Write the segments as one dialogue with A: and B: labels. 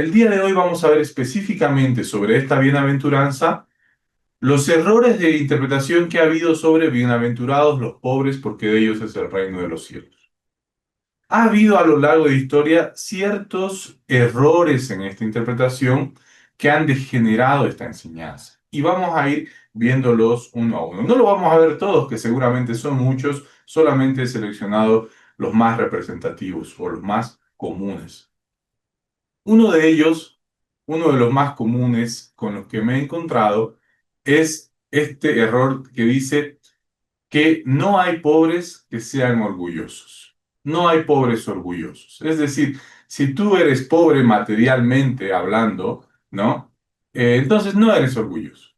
A: el día de hoy vamos a ver específicamente sobre esta bienaventuranza, los errores de interpretación que ha habido sobre bienaventurados los pobres, porque de ellos es el reino de los cielos. Ha habido a lo largo de la historia ciertos errores en esta interpretación que han degenerado esta enseñanza. Y vamos a ir viéndolos uno a uno. No lo vamos a ver todos, que seguramente son muchos, solamente he seleccionado los más representativos o los más comunes. Uno de ellos, uno de los más comunes con los que me he encontrado, es este error que dice que no hay pobres que sean orgullosos. No hay pobres orgullosos. Es decir, si tú eres pobre materialmente hablando, ¿no? Entonces no eres orgulloso.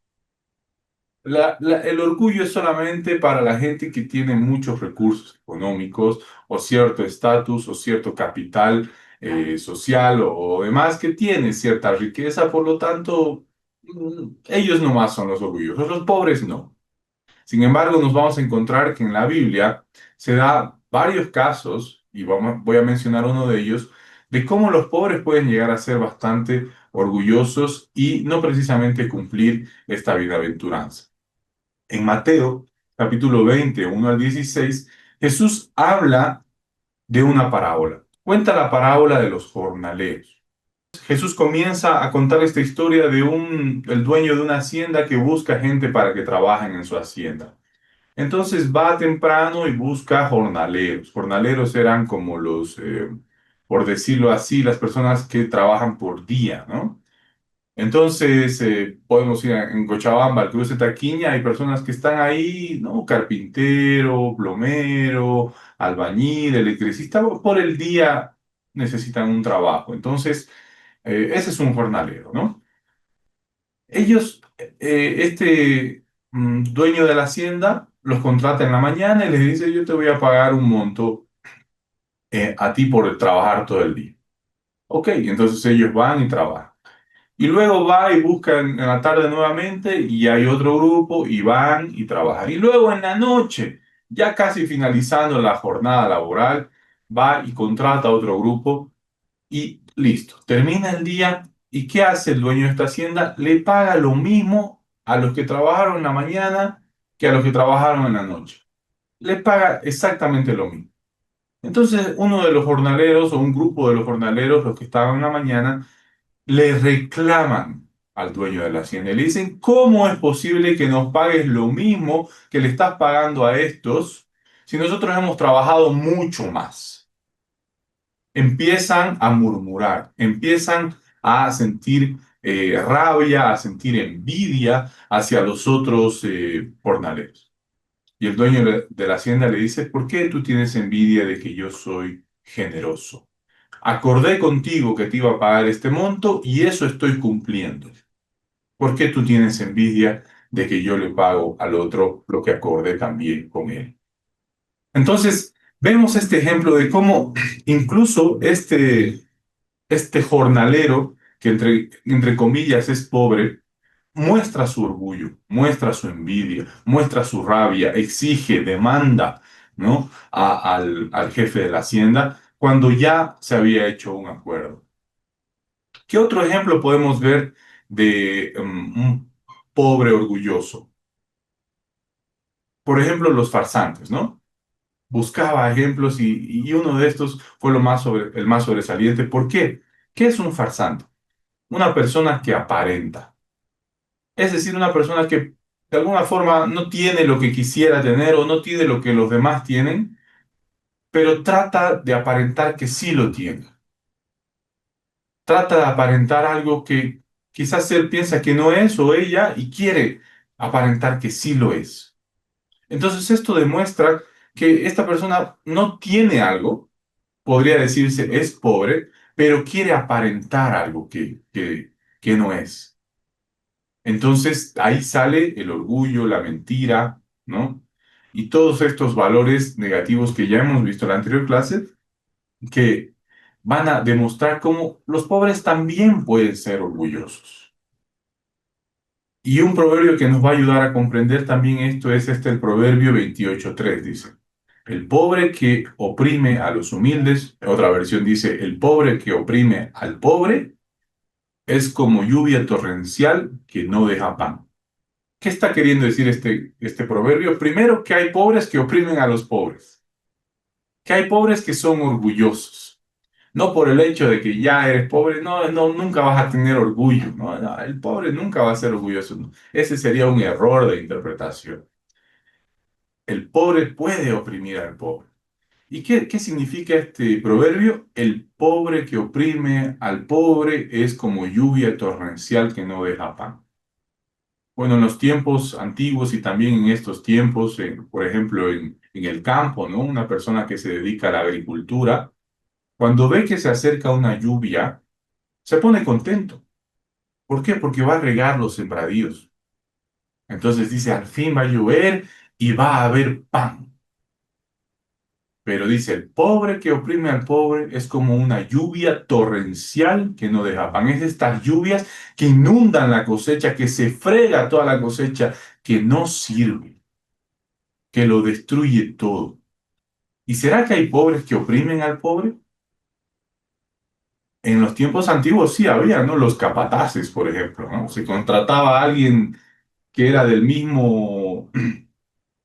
A: El orgullo es solamente para la gente que tiene muchos recursos económicos o cierto estatus o cierto capital social o demás que tiene cierta riqueza, por lo tanto, ellos nomás son los orgullosos, los pobres no. Sin embargo, nos vamos a encontrar que en la Biblia se da varios casos, y voy a mencionar uno de ellos, de cómo los pobres pueden llegar a ser bastante orgullosos y no precisamente cumplir esta bienaventuranza. En Mateo, capítulo 20, 1 al 16, Jesús habla de una parábola. Cuenta la parábola de los jornaleros. Jesús comienza a contar esta historia de el dueño de una hacienda que busca gente para que trabajen en su hacienda. Entonces va temprano y busca jornaleros. Jornaleros eran como por decirlo así, las personas que trabajan por día, ¿no? Entonces, podemos ir en Cochabamba, al cruce Taquiña, hay personas que están ahí, ¿no? Carpintero, plomero, albañil, electricista, por el día necesitan un trabajo. Entonces, ese es un jornalero, ¿no? Ellos, dueño de la hacienda, los contrata en la mañana y les dice, yo te voy a pagar un monto a ti por trabajar todo el día. Ok, entonces ellos van y trabajan. Y luego va y busca en la tarde nuevamente y hay otro grupo y van y trabajan. Y luego en la noche, ya casi finalizando la jornada laboral, va y contrata a otro grupo y listo. Termina el día y ¿qué hace el dueño de esta hacienda? Le paga lo mismo a los que trabajaron en la mañana que a los que trabajaron en la noche. Le paga exactamente lo mismo. Entonces, uno de los jornaleros o un grupo de los jornaleros, los que estaban en la mañana, le reclaman al dueño de la hacienda y le dicen, ¿cómo es posible que nos pagues lo mismo que le estás pagando a estos si nosotros hemos trabajado mucho más? Empiezan a murmurar, empiezan a sentir rabia, a sentir envidia hacia los otros jornaleros. Y el dueño de la hacienda le dice, ¿por qué tú tienes envidia de que yo soy generoso? Acordé contigo que te iba a pagar este monto y eso estoy cumpliendo. ¿Por qué tú tienes envidia de que yo le pago al otro lo que acordé también con él? Entonces, vemos este ejemplo de cómo incluso este jornalero, que entre comillas es pobre, muestra su orgullo, muestra su envidia, muestra su rabia, exige, demanda, ¿no? al jefe de la hacienda cuando ya se había hecho un acuerdo. ¿Qué otro ejemplo podemos ver de un pobre orgulloso? Por ejemplo, los farsantes, ¿no? Buscaba ejemplos y uno de estos fue el más sobresaliente. ¿Por qué? ¿Qué es un farsante? Una persona que aparenta. Es decir, una persona que de alguna forma no tiene lo que quisiera tener o no tiene lo que los demás tienen, pero trata de aparentar que sí lo tiene. Trata de aparentar algo que quizás él piensa que no es o ella y quiere aparentar que sí lo es. Entonces esto demuestra que esta persona no tiene algo, podría decirse es pobre, pero quiere aparentar algo que no es. Entonces ahí sale el orgullo, la mentira, ¿no? Y todos estos valores negativos que ya hemos visto en la anterior clase, que van a demostrar cómo los pobres también pueden ser orgullosos. Y un proverbio que nos va a ayudar a comprender también esto es el proverbio 28:3 dice, el pobre que oprime a los humildes, otra versión dice, el pobre que oprime al pobre, es como lluvia torrencial que no deja pan. ¿Qué está queriendo decir este proverbio? Primero, que hay pobres que oprimen a los pobres, que hay pobres que son orgullosos. No por el hecho de que ya eres pobre, no, no, nunca vas a tener orgullo, ¿no? No, el pobre nunca va a ser orgulloso, ¿no? Ese sería un error de interpretación. El pobre puede oprimir al pobre. ¿Y qué significa este proverbio? El pobre que oprime al pobre es como lluvia torrencial que no deja pan. Bueno, en los tiempos antiguos y también en estos tiempos, por ejemplo, en el campo, ¿no? Una persona que se dedica a la agricultura, cuando ve que se acerca una lluvia, se pone contento. ¿Por qué? Porque va a regar los sembradíos. Entonces dice, al fin va a llover y va a haber pan. Pero dice, el pobre que oprime al pobre es como una lluvia torrencial que no deja pan. Es de estas lluvias que inundan la cosecha, que se frega toda la cosecha, que no sirve, que lo destruye todo. ¿Y será que hay pobres que oprimen al pobre? En los tiempos antiguos sí había, ¿no? Los capataces, por ejemplo, ¿no? Se contrataba a alguien que era del mismo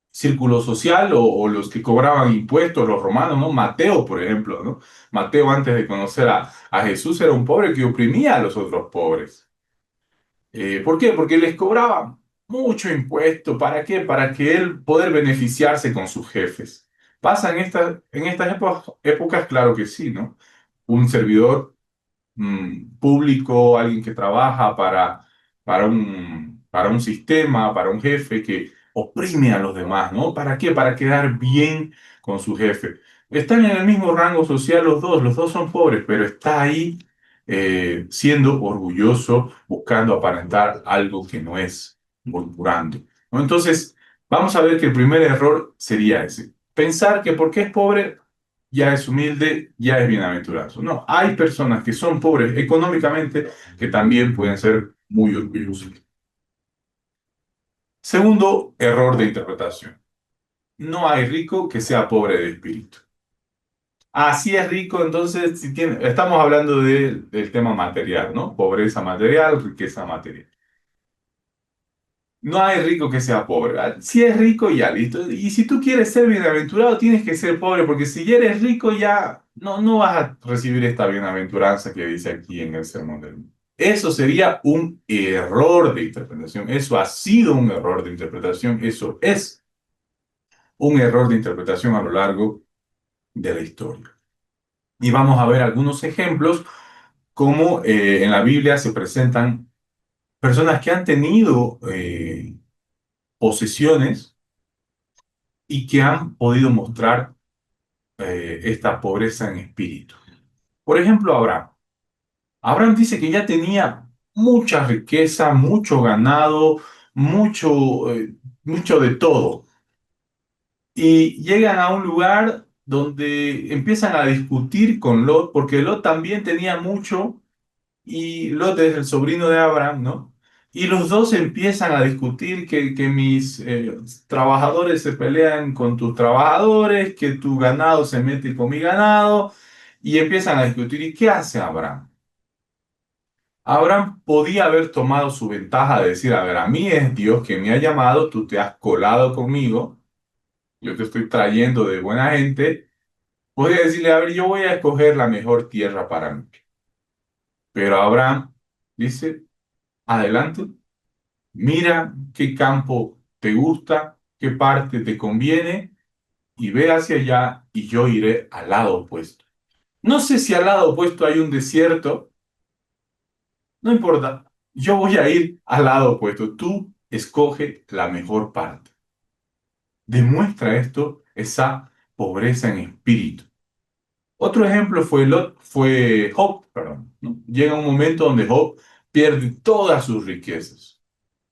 A: círculo social o los que cobraban impuestos, los romanos, ¿no? Mateo, por ejemplo, ¿no? Mateo, antes de conocer a Jesús, era un pobre que oprimía a los otros pobres. ¿Por qué? Porque les cobraba mucho impuesto. ¿Para qué? Para que él poder beneficiarse con sus jefes. ¿Pasa en estas épocas? Claro que sí, ¿no? Un servidor público, alguien que trabaja para un sistema, para un jefe que oprime a los demás, ¿no? ¿Para qué? Para quedar bien con su jefe. Están en el mismo rango social los dos son pobres, pero está ahí siendo orgulloso, buscando aparentar algo que no es, murmurando, ¿no? Entonces, vamos a ver que el primer error sería ese. Pensar que porque es pobre ya es humilde, ya es bienaventurado. No, hay personas que son pobres económicamente que también pueden ser muy orgullosos. Segundo error de interpretación. No hay rico que sea pobre de espíritu. Así es rico, entonces, si estamos hablando del tema material, ¿no? Pobreza material, riqueza material. No hay rico que sea pobre. Si es rico, ya listo. Y si tú quieres ser bienaventurado, tienes que ser pobre, porque si ya eres rico, ya no vas a recibir esta bienaventuranza que dice aquí en el Sermón del Monte. Eso sería un error de interpretación. Eso ha sido un error de interpretación. Eso es un error de interpretación a lo largo de la historia. Y vamos a ver algunos ejemplos cómo en la Biblia se presentan personas que han tenido posesiones y que han podido mostrar esta pobreza en espíritu. Por ejemplo, Abraham. Abraham dice que ya tenía mucha riqueza, mucho ganado, mucho de todo. Y llegan a un lugar donde empiezan a discutir con Lot, porque Lot también tenía mucho y Lot es el sobrino de Abraham, ¿no? Y los dos empiezan a discutir que mis trabajadores se pelean con tus trabajadores, que tu ganado se mete con mi ganado, y empiezan a discutir. ¿Y qué hace Abraham? Abraham podía haber tomado su ventaja de decir, a ver, a mí es Dios que me ha llamado, tú te has colado conmigo, yo te estoy trayendo de buena gente. Podría decirle, a ver, yo voy a escoger la mejor tierra para mí. Pero Abraham dice, adelante. Mira qué campo te gusta, qué parte te conviene y ve hacia allá y yo iré al lado opuesto. No sé si al lado opuesto hay un desierto, no importa, yo voy a ir al lado opuesto. Tú escoge la mejor parte. Demuestra esto, esa pobreza en espíritu. Otro ejemplo fue Job, perdón, ¿no? Llega un momento donde Job pierde todas sus riquezas,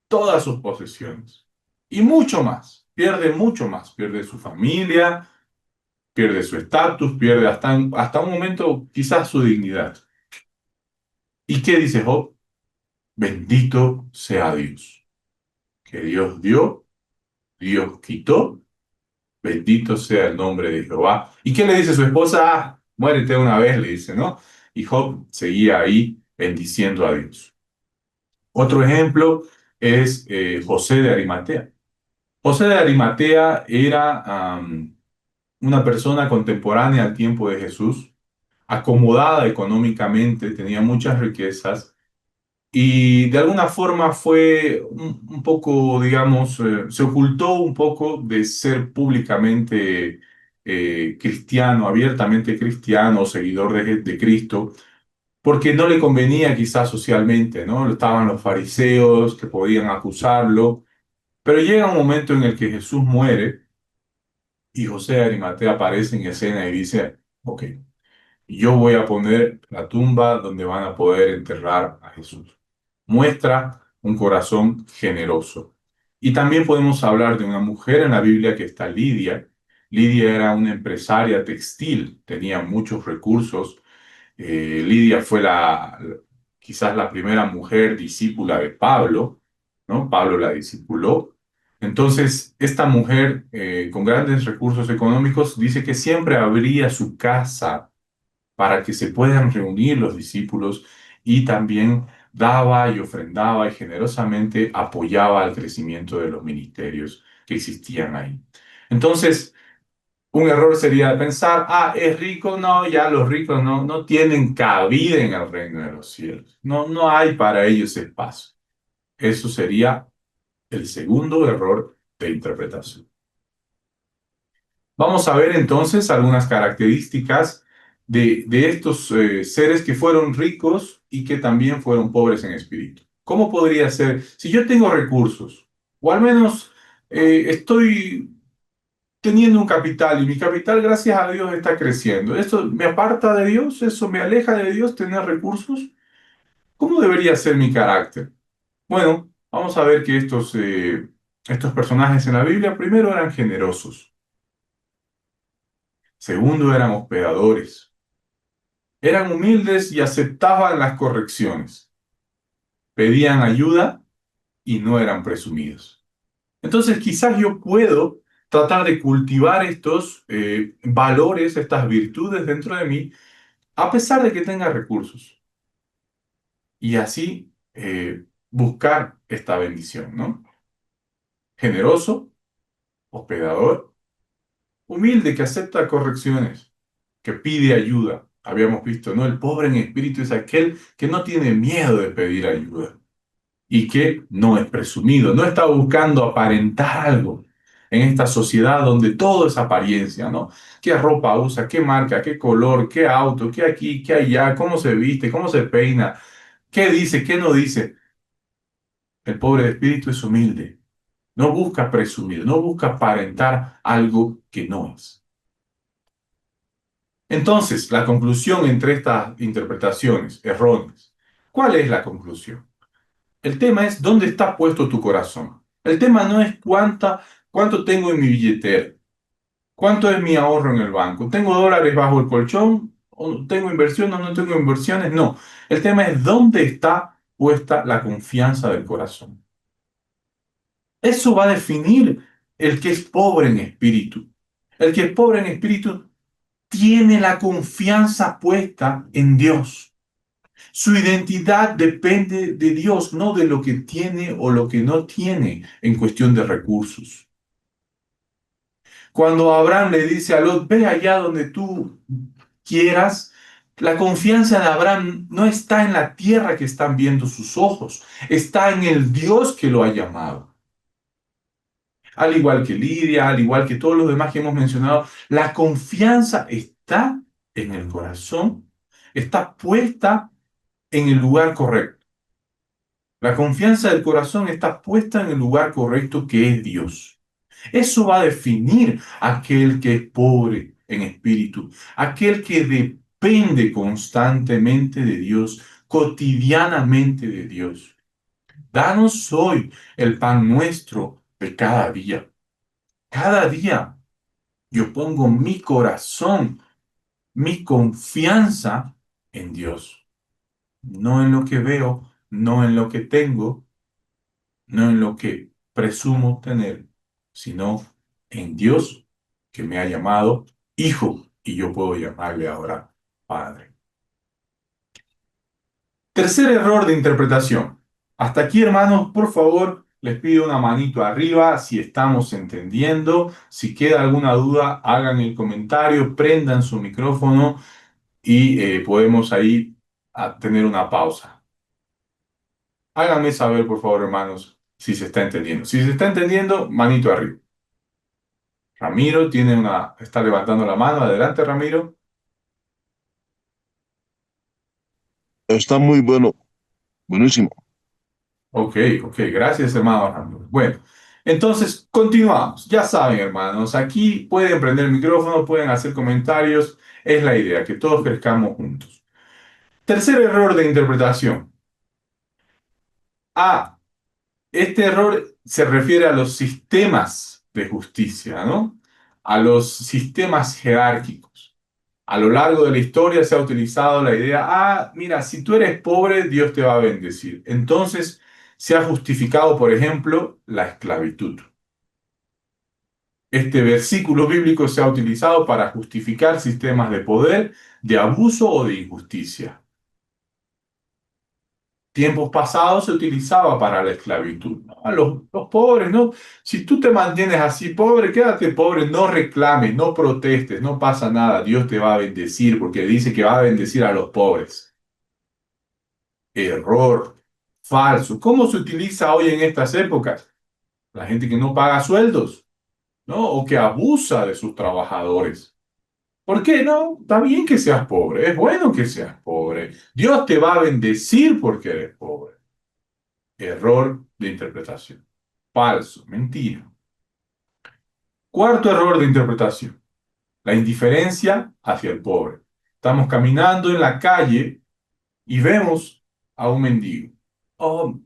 A: todas sus posesiones y mucho más. Pierde mucho más. Pierde su familia, pierde su estatus, pierde hasta un momento quizás su dignidad. ¿Y qué dice Job? Bendito sea Dios. Que Dios dio, Dios quitó, bendito sea el nombre de Jehová. ¿Y qué le dice su esposa? Ah, muérete una vez, le dice, ¿no? Y Job seguía ahí bendiciendo a Dios. Otro ejemplo es José de Arimatea. José de Arimatea era una persona contemporánea al tiempo de Jesús, acomodada económicamente, tenía muchas riquezas y de alguna forma fue un poco, digamos, se ocultó un poco de ser públicamente cristiano, abiertamente cristiano, seguidor de Cristo, porque no le convenía quizás socialmente, ¿no? Estaban los fariseos que podían acusarlo, pero llega un momento en el que Jesús muere y José de Arimatea aparece en escena y dice, ok, yo voy a poner la tumba donde van a poder enterrar a Jesús. Muestra un corazón generoso. Y también podemos hablar de una mujer en la Biblia que está Lidia. Lidia era una empresaria textil, tenía muchos recursos. Lidia fue quizás la primera mujer discípula de Pablo, ¿no? Pablo la discipuló. Entonces, esta mujer con grandes recursos económicos dice que siempre abría su casa para que se puedan reunir los discípulos y también daba y ofrendaba y generosamente apoyaba el crecimiento de los ministerios que existían ahí. Entonces, un error sería pensar, es rico, no, ya los ricos no tienen cabida en el reino de los cielos. No hay para ellos espacio. Eso sería el segundo error de interpretación. Vamos a ver entonces algunas características de estos seres que fueron ricos y que también fueron pobres en espíritu. ¿Cómo podría ser si yo tengo recursos, o al menos estoy teniendo un capital y mi capital, gracias a Dios, está creciendo? ¿Eso me aparta de Dios? ¿Eso me aleja de Dios tener recursos? ¿Cómo debería ser mi carácter? Bueno, vamos a ver que estos personajes en la Biblia primero eran generosos, segundo eran hospedadores, eran humildes y aceptaban las correcciones, pedían ayuda y no eran presumidos. Entonces quizás yo puedo tratar de cultivar estos valores, estas virtudes dentro de mí, a pesar de que tenga recursos, y así buscar esta bendición, ¿no? Generoso, hospedador, humilde que acepta correcciones, que pide ayuda. Habíamos visto, ¿no? El pobre en espíritu es aquel que no tiene miedo de pedir ayuda y que no es presumido, no está buscando aparentar algo en esta sociedad donde todo es apariencia, ¿no? ¿Qué ropa usa? ¿Qué marca? ¿Qué color? ¿Qué auto? ¿Qué aquí? ¿Qué allá? ¿Cómo se viste? ¿Cómo se peina? ¿Qué dice? ¿Qué no dice? El pobre de espíritu es humilde, no busca presumir, no busca aparentar algo que no es. Entonces, la conclusión entre estas interpretaciones erróneas, ¿cuál es la conclusión? El tema es dónde está puesto tu corazón. El tema no es cuánto tengo en mi billetera, cuánto es mi ahorro en el banco, tengo dólares bajo el colchón, o tengo inversiones o no tengo inversiones. No, el tema es dónde está puesta la confianza del corazón. Eso va a definir el que es pobre en espíritu. El que es pobre en espíritu tiene la confianza puesta en Dios. Su identidad depende de Dios, no de lo que tiene o lo que no tiene en cuestión de recursos. Cuando Abraham le dice a Lot, ve allá donde tú quieras, la confianza de Abraham no está en la tierra que están viendo sus ojos, está en el Dios que lo ha llamado. Al igual que Lidia, al igual que todos los demás que hemos mencionado, la confianza está en el corazón, está puesta en el lugar correcto. La confianza del corazón está puesta en el lugar correcto que es Dios. Eso va a definir aquel que es pobre en espíritu, aquel que depende constantemente de Dios, cotidianamente de Dios. Danos hoy el pan nuestro de cada día. Cada día yo pongo mi corazón, mi confianza en Dios, no en lo que veo, no en lo que tengo, no en lo que presumo tener, sino en Dios que me ha llamado hijo y yo puedo llamarle ahora Padre. Tercer error de interpretación. Hasta aquí, hermanos, por favor, les pido una manito arriba si estamos entendiendo. Si queda alguna duda, hagan el comentario, prendan su micrófono y podemos ahí tener una pausa. Háganme saber, por favor, hermanos, si se está entendiendo. Si se está entendiendo, manito arriba. Ramiro está levantando la mano. Adelante, Ramiro.
B: Está muy bueno, buenísimo.
A: Ok, ok, gracias, hermano Ramiro. Bueno, entonces continuamos. Ya saben, hermanos, aquí pueden prender el micrófono, pueden hacer comentarios. Es la idea, que todos crezcamos juntos. Tercer error de interpretación. Ah, este error se refiere a los sistemas de justicia, ¿no? A los sistemas jerárquicos. A lo largo de la historia se ha utilizado la idea, mira, si tú eres pobre, Dios te va a bendecir. Entonces se ha justificado, por ejemplo, la esclavitud. Este versículo bíblico se ha utilizado para justificar sistemas de poder, de abuso o de injusticia. Tiempos pasados se utilizaba para la esclavitud, ¿no? A los pobres, ¿no? Si tú te mantienes así pobre, quédate pobre, no reclames, no protestes, no pasa nada, Dios te va a bendecir porque dice que va a bendecir a los pobres. Error, falso. ¿Cómo se utiliza hoy en estas épocas? La gente que no paga sueldos, ¿no? O que abusa de sus trabajadores. ¿Por qué no? Está bien que seas pobre, es bueno que seas pobre. Dios te va a bendecir porque eres pobre. Error de interpretación. Falso, mentira. Cuarto error de interpretación. La indiferencia hacia el pobre. Estamos caminando en la calle y vemos a un mendigo. Oh,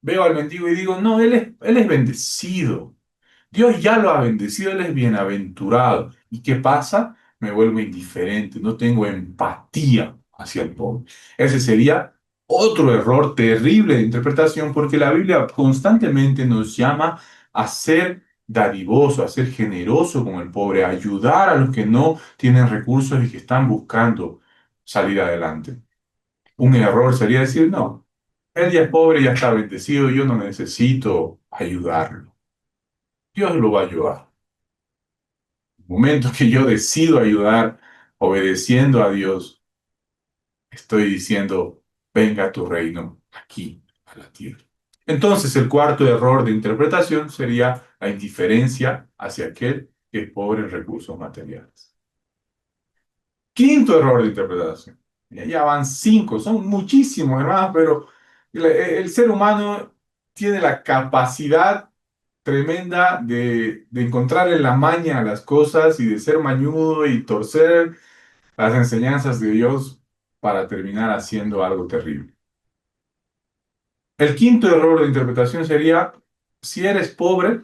A: veo al mendigo y digo, no, él es bendecido. Dios ya lo ha bendecido, él es bienaventurado. ¿Y qué pasa? Me vuelvo indiferente, no tengo empatía hacia el pobre. Ese sería otro error terrible de interpretación porque la Biblia constantemente nos llama a ser dadivoso, a ser generoso con el pobre, a ayudar a los que no tienen recursos y que están buscando salir adelante. Un error sería decir, no, él ya es pobre, ya está bendecido, yo no necesito ayudarlo. Dios lo va a ayudar. El momento que yo decido ayudar, obedeciendo a Dios, estoy diciendo, venga tu reino aquí a la tierra. Entonces, el cuarto error de interpretación sería la indiferencia hacia aquel que es pobre en recursos materiales. Quinto error de interpretación. Ya van cinco, son muchísimos, hermanos, pero el ser humano tiene la capacidad tremenda de encontrarle la maña a las cosas y de ser mañudo y torcer las enseñanzas de Dios para terminar haciendo algo terrible. El quinto error de interpretación sería, si eres pobre,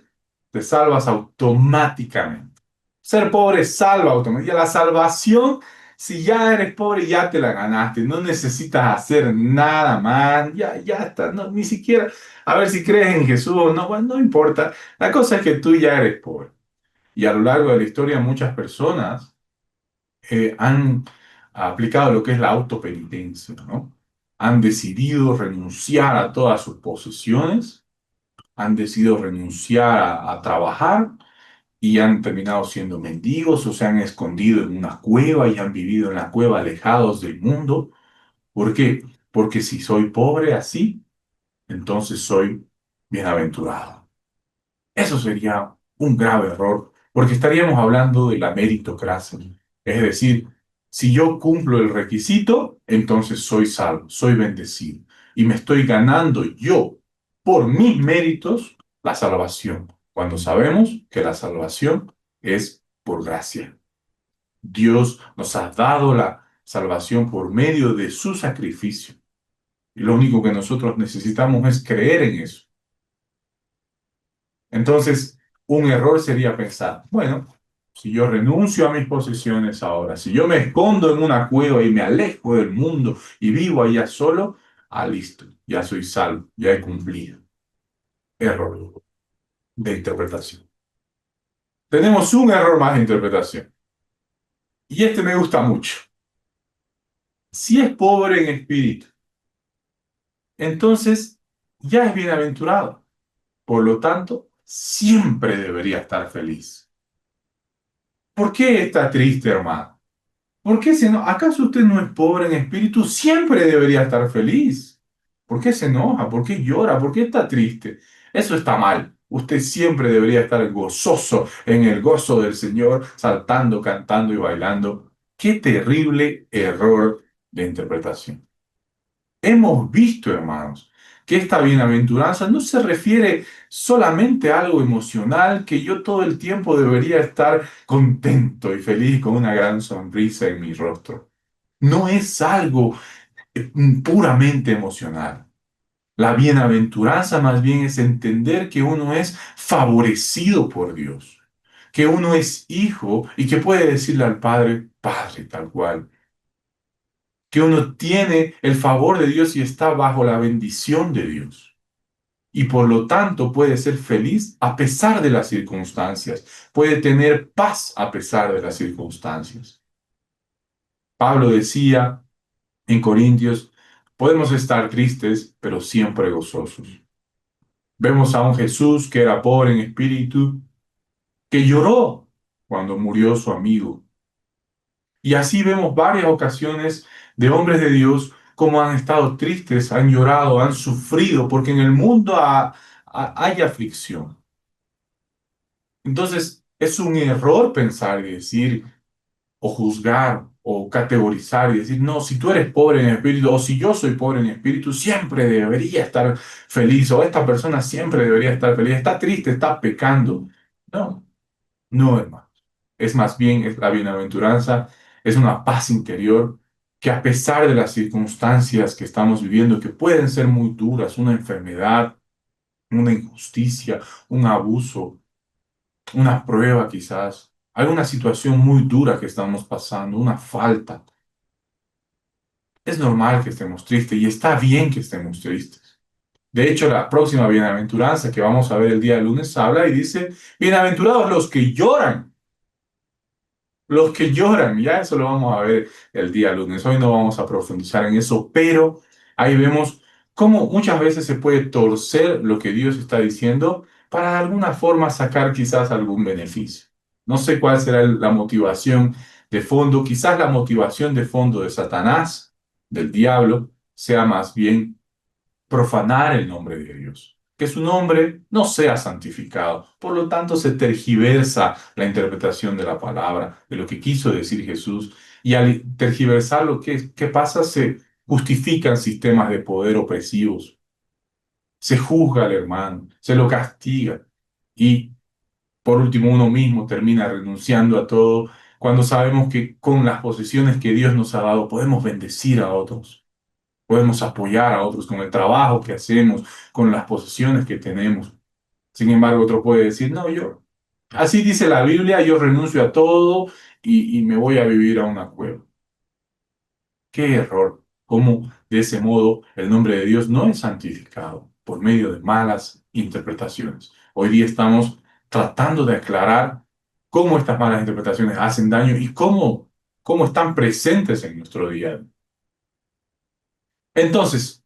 A: te salvas automáticamente. Ser pobre salva automáticamente. La salvación, si ya eres pobre, ya te la ganaste. No necesitas hacer nada más. Ya está. No, ni siquiera, a ver si crees en Jesús o no, bueno, no importa. La cosa es que tú ya eres pobre. Y a lo largo de la historia muchas personas han aplicado lo que es la autopenitencia, ¿no? Han decidido renunciar a todas sus posesiones, han decidido renunciar a trabajar y han terminado siendo mendigos o se han escondido en una cueva y han vivido en la cueva alejados del mundo. ¿Por qué? Porque si soy pobre así, entonces soy bienaventurado. Eso sería un grave error, porque estaríamos hablando de la meritocracia. Es decir, si yo cumplo el requisito, entonces soy salvo, soy bendecido. Y me estoy ganando yo, por mis méritos, la salvación, cuando sabemos que la salvación es por gracia. Dios nos ha dado la salvación por medio de su sacrificio. Y lo único que nosotros necesitamos es creer en eso. Entonces, un error sería pensar, bueno, si yo renuncio a mis posesiones ahora, si yo me escondo en una cueva y me alejo del mundo y vivo allá solo, listo, ya soy salvo, ya he cumplido. Error de interpretación. Tenemos un error más de interpretación. Y este me gusta mucho. Si es pobre en espíritu, entonces ya es bienaventurado. Por lo tanto, siempre debería estar feliz. ¿Por qué está triste, hermano? ¿Por qué se no? ¿Acaso usted no es pobre en espíritu? Siempre debería estar feliz. ¿Por qué se enoja? ¿Por qué llora? ¿Por qué está triste? Eso está mal. Usted siempre debería estar gozoso en el gozo del Señor, saltando, cantando y bailando. Qué terrible error de interpretación. Hemos visto, hermanos, que esta bienaventuranza no se refiere solamente a algo emocional, que yo todo el tiempo debería estar contento y feliz con una gran sonrisa en mi rostro. No es algo puramente emocional. La bienaventuranza más bien es entender que uno es favorecido por Dios, que uno es hijo y que puede decirle al Padre, Padre, tal cual, que uno tiene el favor de Dios y está bajo la bendición de Dios. Y por lo tanto puede ser feliz a pesar de las circunstancias, puede tener paz a pesar de las circunstancias. Pablo decía en Corintios, podemos estar tristes, pero siempre gozosos. Vemos a un Jesús que era pobre en espíritu, que lloró cuando murió su amigo. Y así vemos varias ocasiones de hombres de Dios como han estado tristes, han llorado, han sufrido, porque en el mundo hay aflicción. Entonces, es un error pensar y decir, o juzgar, o categorizar y decir, no, si tú eres pobre en espíritu, o si yo soy pobre en espíritu, siempre debería estar feliz, o esta persona siempre debería estar feliz, está triste, está pecando. No, no, hermano. Es más bien, es la bienaventuranza, es una paz interior que a pesar de las circunstancias que estamos viviendo, que pueden ser muy duras, una enfermedad, una injusticia, un abuso, una prueba quizás, alguna situación muy dura que estamos pasando, una falta, es normal que estemos tristes y está bien que estemos tristes. De hecho, la próxima bienaventuranza que vamos a ver el día lunes habla y dice, bienaventurados los que lloran, ya eso lo vamos a ver el día lunes. Hoy no vamos a profundizar en eso, pero ahí vemos cómo muchas veces se puede torcer lo que Dios está diciendo para de alguna forma sacar quizás algún beneficio. No sé cuál será la motivación de fondo, quizás la motivación de fondo de Satanás, del diablo, sea más bien profanar el nombre de Dios, que su nombre no sea santificado. Por lo tanto, se tergiversa la interpretación de la palabra, de lo que quiso decir Jesús, y al tergiversar ¿qué pasa? Se justifican sistemas de poder opresivos, se juzga al hermano, se lo castiga, y por último uno mismo termina renunciando a todo, cuando sabemos que con las posesiones que Dios nos ha dado podemos bendecir a otros. Podemos apoyar a otros con el trabajo que hacemos, con las posesiones que tenemos. Sin embargo, otro puede decir, no, así dice la Biblia, yo renuncio a todo y me voy a vivir a una cueva. Qué error. Cómo de ese modo el nombre de Dios no es santificado por medio de malas interpretaciones. Hoy día estamos tratando de aclarar cómo estas malas interpretaciones hacen daño y cómo están presentes en nuestro día a día. Entonces,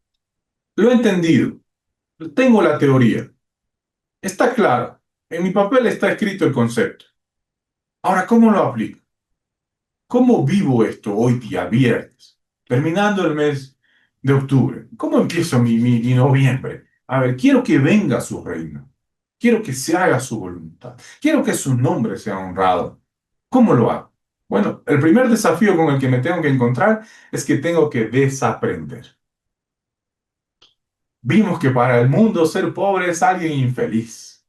A: lo he entendido. Tengo la teoría. Está clara. En mi papel está escrito el concepto. Ahora, ¿cómo lo aplico? ¿Cómo vivo esto hoy día, viernes? Terminando el mes de octubre. ¿Cómo empiezo mi noviembre? A ver, quiero que venga su reino. Quiero que se haga su voluntad. Quiero que su nombre sea honrado. ¿Cómo lo hago? Bueno, el primer desafío con el que me tengo que encontrar es que tengo que desaprender. Vimos que para el mundo ser pobre es alguien infeliz.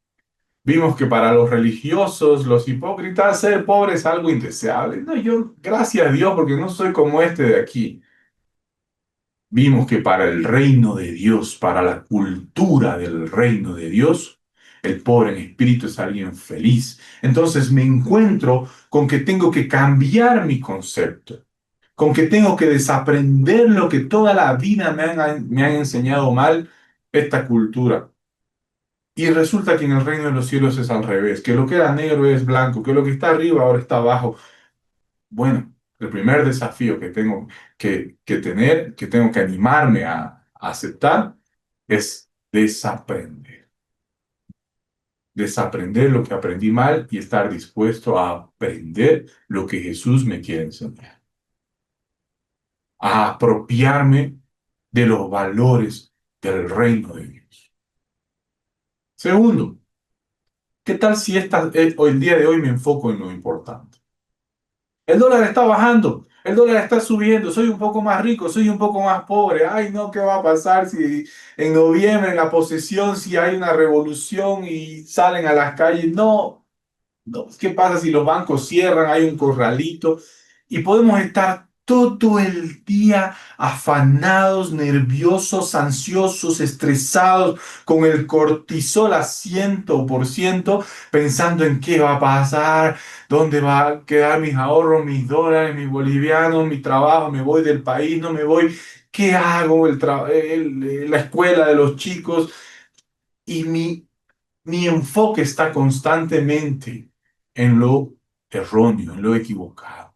A: Vimos que para los religiosos, los hipócritas, ser pobre es algo indeseable. No, yo, gracias a Dios, porque no soy como este de aquí. Vimos que para el reino de Dios, para la cultura del reino de Dios, el pobre en espíritu es alguien feliz. Entonces me encuentro con que tengo que cambiar mi concepto, con que tengo que desaprender lo que toda la vida me han enseñado mal esta cultura. Y resulta que en el reino de los cielos es al revés, que lo que era negro es blanco, que lo que está arriba ahora está abajo. Bueno, el primer desafío que tengo que tener, que tengo que animarme a Aceptar es desaprender. Desaprender lo que aprendí mal y estar dispuesto a aprender lo que Jesús me quiere enseñar. A apropiarme de los valores del reino de Dios. Segundo, ¿qué tal si hoy, el día de hoy me enfoco en lo importante? El dólar está bajando, el dólar está subiendo, soy un poco más rico, soy un poco más pobre. Ay, no, ¿qué va a pasar si en noviembre en la posesión, si hay una revolución y salen a las calles? No, no, ¿qué pasa si los bancos cierran? Hay un corralito y podemos estar todo el día afanados, nerviosos, ansiosos, estresados, con el cortisol a 100%, pensando en qué va a pasar, dónde va a quedar mis ahorros, mis dólares, mis bolivianos, mi trabajo, me voy del país, no me voy, ¿qué hago? La escuela de los chicos y mi enfoque está constantemente en lo erróneo, en lo equivocado.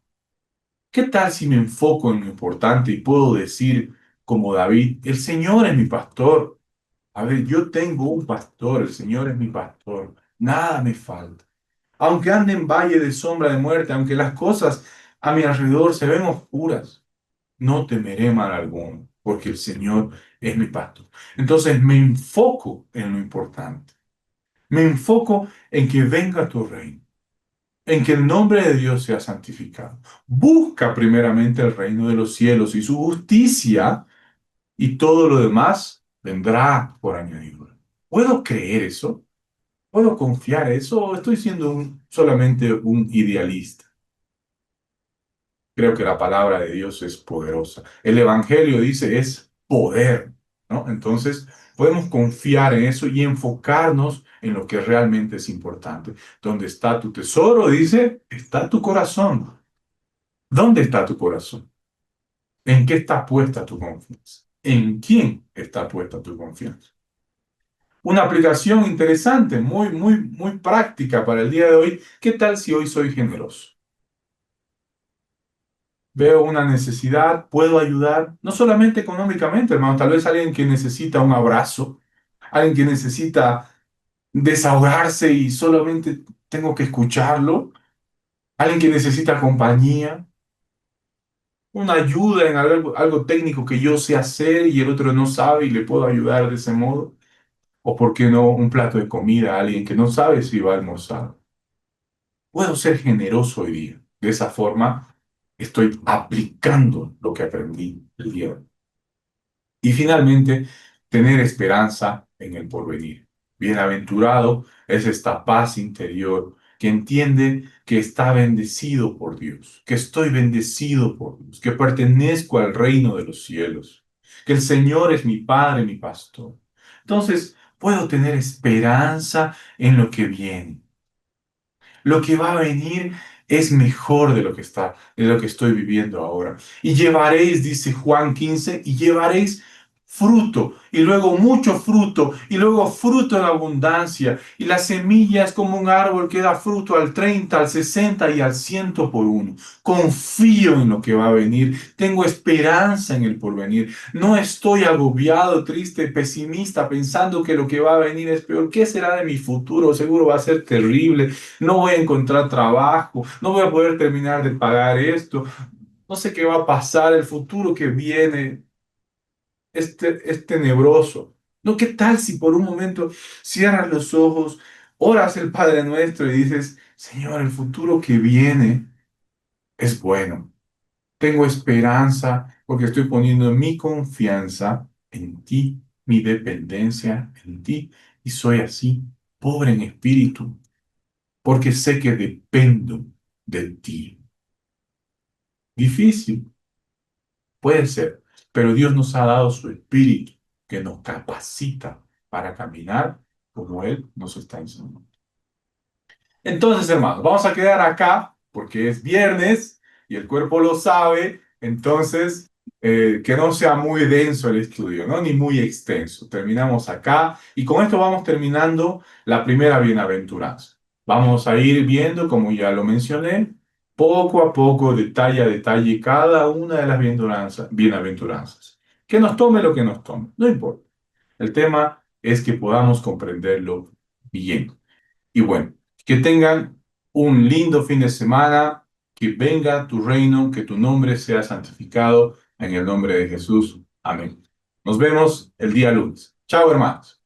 A: ¿Qué tal si me enfoco en lo importante y puedo decir, como David, el Señor es mi pastor? A ver, yo tengo un pastor, el Señor es mi pastor, nada me falta. Aunque ande en valle de sombra de muerte, aunque las cosas a mi alrededor se ven oscuras, no temeré mal alguno, porque el Señor es mi pastor. Entonces me enfoco en lo importante. Me enfoco en que venga tu reino, en que el nombre de Dios sea santificado. Busca primeramente el reino de los cielos y su justicia, y todo lo demás vendrá por añadidura. ¿Puedo creer eso? ¿Puedo confiar eso? ¿O estoy siendo solamente un idealista? Creo que la palabra de Dios es poderosa. El Evangelio dice es poder, ¿no? Entonces, podemos confiar en eso y enfocarnos en lo que realmente es importante. ¿Dónde está tu tesoro? Dice, está tu corazón. ¿Dónde está tu corazón? ¿En qué está puesta tu confianza? ¿En quién está puesta tu confianza? Una aplicación interesante, muy práctica para el día de hoy. ¿Qué tal si hoy soy generoso? Veo una necesidad, puedo ayudar, no solamente económicamente, hermano, tal vez alguien que necesita un abrazo, alguien que necesita desahogarse y solamente tengo que escucharlo, alguien que necesita compañía, una ayuda en algo técnico que yo sé hacer y el otro no sabe y le puedo ayudar de ese modo, o por qué no un plato de comida a alguien que no sabe si va a almorzar. Puedo ser generoso hoy día. De esa forma estoy aplicando lo que aprendí el día de hoy. Y finalmente, tener esperanza en el porvenir. Bienaventurado es esta paz interior que entiende que está bendecido por Dios, que estoy bendecido por Dios, que pertenezco al reino de los cielos, que el Señor es mi Padre, mi pastor. Entonces, puedo tener esperanza en lo que viene. Lo que va a venir es mejor de lo que estoy viviendo ahora. Y llevaréis, dice Juan 15, y llevaréis fruto, y luego mucho fruto, y luego fruto en abundancia. Y la semilla es como un árbol que da fruto al 30, al 60 y al 100 por uno. Confío en lo que va a venir, tengo esperanza en el porvenir. No estoy agobiado, triste, pesimista, pensando que lo que va a venir es peor. ¿Qué será de mi futuro? Seguro va a ser terrible, no voy a encontrar trabajo, no voy a poder terminar de pagar esto, no sé qué va a pasar, el futuro que viene es tenebroso. No, ¿qué tal si por un momento cierras los ojos, oras el Padre Nuestro y dices, Señor, el futuro que viene es bueno. Tengo esperanza porque estoy poniendo mi confianza en ti, mi dependencia en ti, y soy así, pobre en espíritu, porque sé que dependo de ti. Difícil, puede ser, pero Dios nos ha dado su espíritu que nos capacita para caminar como Él nos está enseñando. Entonces, hermanos, vamos a quedar acá porque es viernes y el cuerpo lo sabe. Entonces, que no sea muy denso el estudio, ¿no? Ni muy extenso. Terminamos acá y con esto vamos terminando la primera bienaventuranza. Vamos a ir viendo, como ya lo mencioné, poco a poco, detalle a detalle, cada una de las bienaventuranzas. Que nos tome lo que nos tome, no importa. El tema es que podamos comprenderlo bien. Y bueno, que tengan un lindo fin de semana, que venga tu reino, que tu nombre sea santificado en el nombre de Jesús. Amén. Nos vemos el día lunes. Chao, hermanos.